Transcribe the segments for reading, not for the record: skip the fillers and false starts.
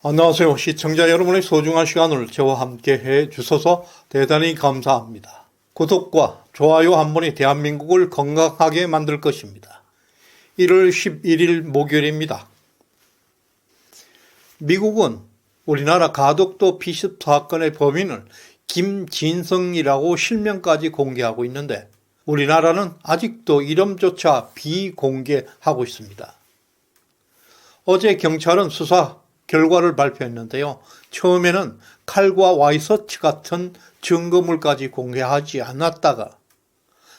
안녕하세요. 시청자 여러분의 소중한 시간을 저와 함께 해 주셔서 대단히 감사합니다. 구독과 좋아요 한 번이 대한민국을 건강하게 만들 것입니다. 1월 11일 목요일입니다. 미국은 우리나라 가덕도 피습 사건의 범인을 김진성이라고 실명까지 공개하고 있는데 우리나라는 아직도 이름조차 비공개하고 있습니다. 어제 경찰은 수사 결과를 발표했는데요. 처음에는 칼과 와이셔츠 같은 증거물까지 공개하지 않았다가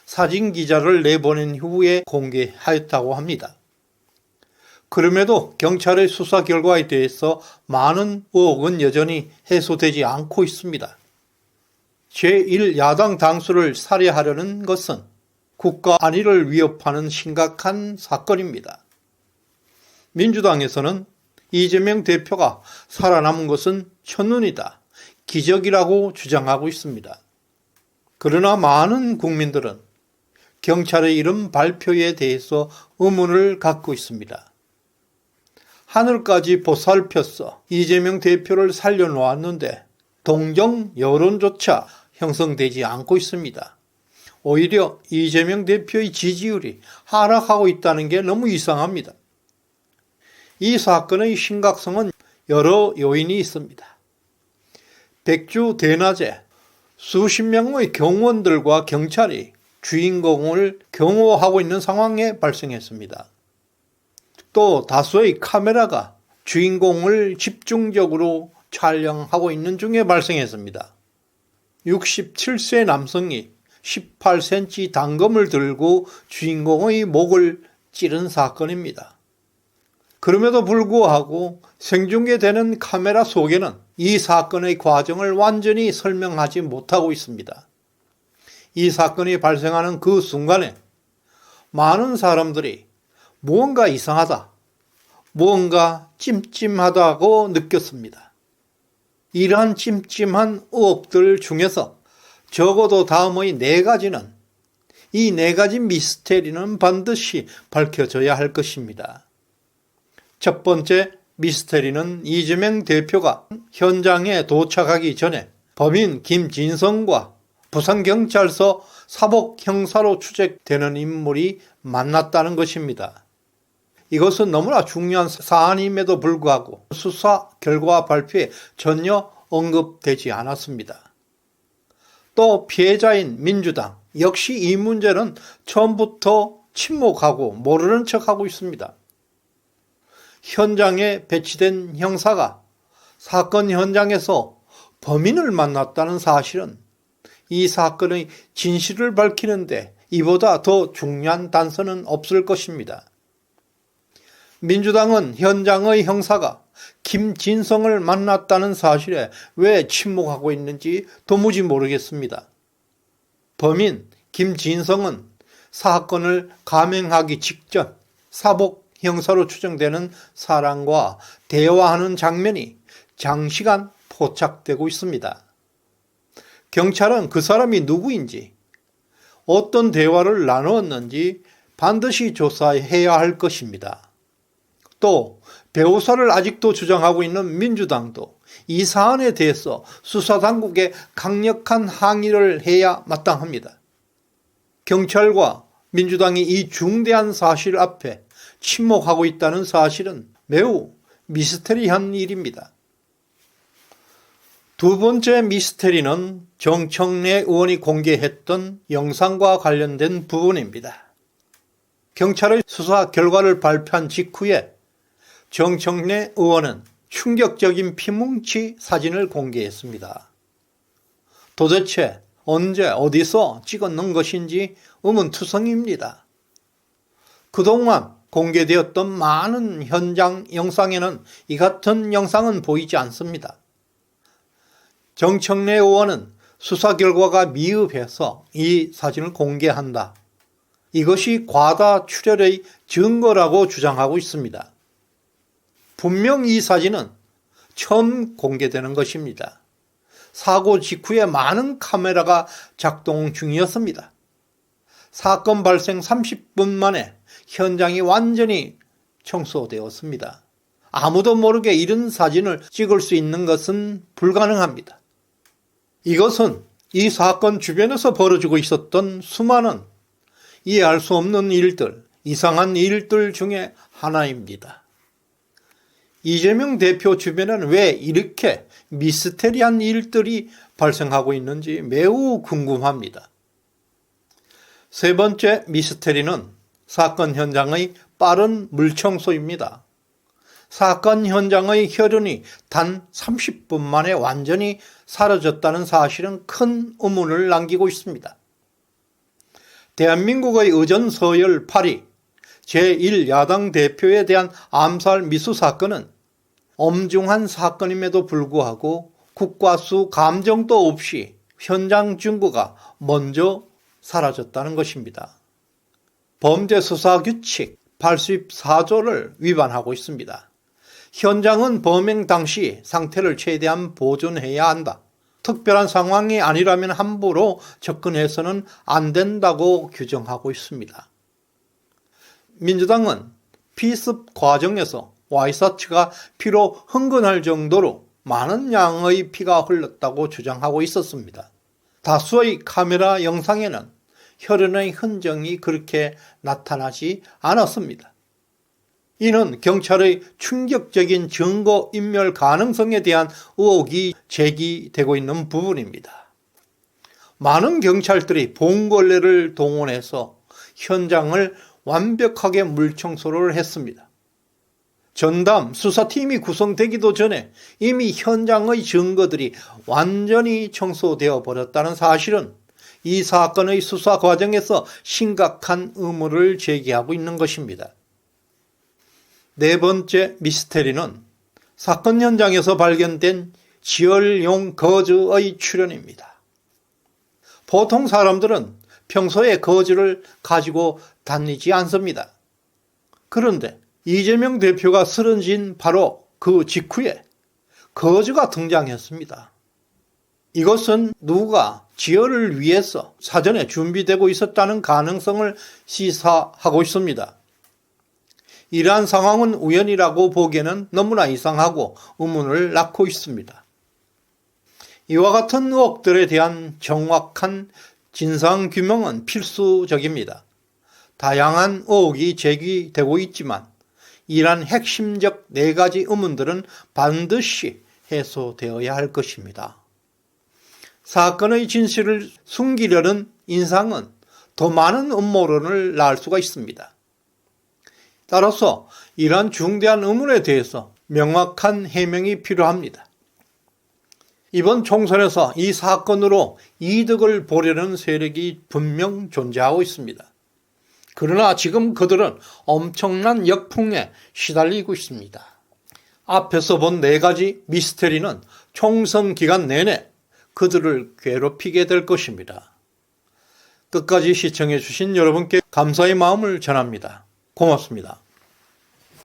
사진 기자를 내보낸 후에 공개하였다고 합니다. 그럼에도 경찰의 수사 결과에 대해서 많은 의혹은 여전히 해소되지 않고 있습니다. 제1야당 당수를 살해하려는 것은 국가 안위를 위협하는 심각한 사건입니다. 민주당에서는 이재명 대표가 살아남은 것은 천운이다, 기적이라고 주장하고 있습니다. 그러나 많은 국민들은 경찰의 이름 발표에 대해서 의문을 갖고 있습니다. 하늘까지 보살펴서 이재명 대표를 살려놓았는데 동정 여론조차 형성되지 않고 있습니다. 오히려 이재명 대표의 지지율이 하락하고 있다는 게 너무 이상합니다. 이 사건의 심각성은 여러 요인이 있습니다. 백주 대낮에 수십 명의 경호원들과 경찰이 주인공을 경호하고 있는 상황에 발생했습니다. 또 다수의 카메라가 주인공을 집중적으로 촬영하고 있는 중에 발생했습니다. 67세 남성이 18cm 단검을 들고 주인공의 목을 찌른 사건입니다. 그럼에도 불구하고 생중계되는 카메라 속에는 이 사건의 과정을 완전히 설명하지 못하고 있습니다. 이 사건이 발생하는 그 순간에 많은 사람들이 무언가 이상하다, 무언가 찜찜하다고 느꼈습니다. 이러한 찜찜한 의혹들 중에서 적어도 다음의 4가지는 이 4가지 미스테리는 반드시 밝혀져야 할 것입니다. 첫 번째 미스테리는 이재명 대표가 현장에 도착하기 전에 범인 김진성과 부산경찰서 사복형사로 추정되는 인물이 만났다는 것입니다. 이것은 너무나 중요한 사안임에도 불구하고 수사 결과 발표에 전혀 언급되지 않았습니다. 또 피해자인 민주당 역시 이 문제는 처음부터 침묵하고 모르는 척하고 있습니다. 현장에 배치된 형사가 사건 현장에서 범인을 만났다는 사실은 이 사건의 진실을 밝히는데 이보다 더 중요한 단서는 없을 것입니다. 민주당은 현장의 형사가 김진성을 만났다는 사실에 왜 침묵하고 있는지 도무지 모르겠습니다. 범인 김진성은 사건을 감행하기 직전 사복 형사로 추정되는 사람과 대화하는 장면이 장시간 포착되고 있습니다. 경찰은 그 사람이 누구인지, 어떤 대화를 나누었는지 반드시 조사해야 할 것입니다. 또 배우사를 아직도 주장하고 있는 민주당도 이 사안에 대해서 수사당국에 강력한 항의를 해야 마땅합니다. 경찰과 민주당이 이 중대한 사실 앞에 침묵하고 있다는 사실은 매우 미스테리한 일입니다. 두 번째 미스테리는 정청래 의원이 공개했던 영상과 관련된 부분입니다. 경찰의 수사 결과를 발표한 직후에 정청래 의원은 충격적인 피뭉치 사진을 공개했습니다. 도대체 언제 어디서 찍었는 것인지 의문투성입니다. 그동안 공개되었던 많은 현장 영상에는 이 같은 영상은 보이지 않습니다. 정청래 의원은 수사 결과가 미흡해서 이 사진을 공개한다. 이것이 과다 출혈의 증거라고 주장하고 있습니다. 분명 이 사진은 처음 공개되는 것입니다. 사고 직후에 많은 카메라가 작동 중이었습니다. 사건 발생 30분 만에 현장이 완전히 청소되었습니다. 아무도 모르게 이런 사진을 찍을 수 있는 것은 불가능합니다. 이것은 이 사건 주변에서 벌어지고 있었던 수많은 이해할 수 없는 일들, 이상한 일들 중에 하나입니다. 이재명 대표 주변에는 왜 이렇게 미스테리한 일들이 발생하고 있는지 매우 궁금합니다. 세 번째 미스테리는 사건 현장의 빠른 물청소입니다. 사건 현장의 혈흔이 단 30분 만에 완전히 사라졌다는 사실은 큰 의문을 남기고 있습니다. 대한민국의 의전서열 8위 제1야당 대표에 대한 암살 미수 사건은 엄중한 사건임에도 불구하고 국과수 감정도 없이 현장 증거가 먼저 사라졌다는 것입니다. 범죄수사규칙 84조를 위반하고 있습니다. 현장은 범행 당시 상태를 최대한 보존해야 한다. 특별한 상황이 아니라면 함부로 접근해서는 안 된다고 규정하고 있습니다. 민주당은 피습 과정에서 와이셔츠가 피로 흥건할 정도로 많은 양의 피가 흘렀다고 주장하고 있었습니다. 다수의 카메라 영상에는 혈흔의 흔적이 그렇게 나타나지 않았습니다. 이는 경찰의 충격적인 증거인멸 가능성에 대한 의혹이 제기되고 있는 부분입니다. 많은 경찰들이 봉골레를 동원해서 현장을 완벽하게 물청소를 했습니다. 전담 수사팀이 구성되기도 전에 이미 현장의 증거들이 완전히 청소되어 버렸다는 사실은 이 사건의 수사 과정에서 심각한 의문을 제기하고 있는 것입니다. 네 번째 미스테리는 사건 현장에서 발견된 지혈용 거즈의 출현입니다. 보통 사람들은 평소에 거즈를 가지고 다니지 않습니다. 그런데 이재명 대표가 쓰러진 바로 그 직후에 거즈가 등장했습니다. 이것은 누가 지혈을 위해서 사전에 준비되고 있었다는 가능성을 시사하고 있습니다. 이러한 상황은 우연이라고 보기에는 너무나 이상하고 의문을 낳고 있습니다. 이와 같은 의혹들에 대한 정확한 진상규명은 필수적입니다. 다양한 의혹이 제기되고 있지만 이러한 핵심적 4가지 의문들은 반드시 해소되어야 할 것입니다. 사건의 진실을 숨기려는 인상은 더 많은 음모론을 낳을 수가 있습니다. 따라서 이러한 중대한 의문에 대해서 명확한 해명이 필요합니다. 이번 총선에서 이 사건으로 이득을 보려는 세력이 분명 존재하고 있습니다. 그러나 지금 그들은 엄청난 역풍에 시달리고 있습니다. 앞에서 본 4가지 미스테리는 총선 기간 내내 그들을 괴롭히게 될 것입니다. 끝까지 시청해 주신 여러분께 감사의 마음을 전합니다. 고맙습니다.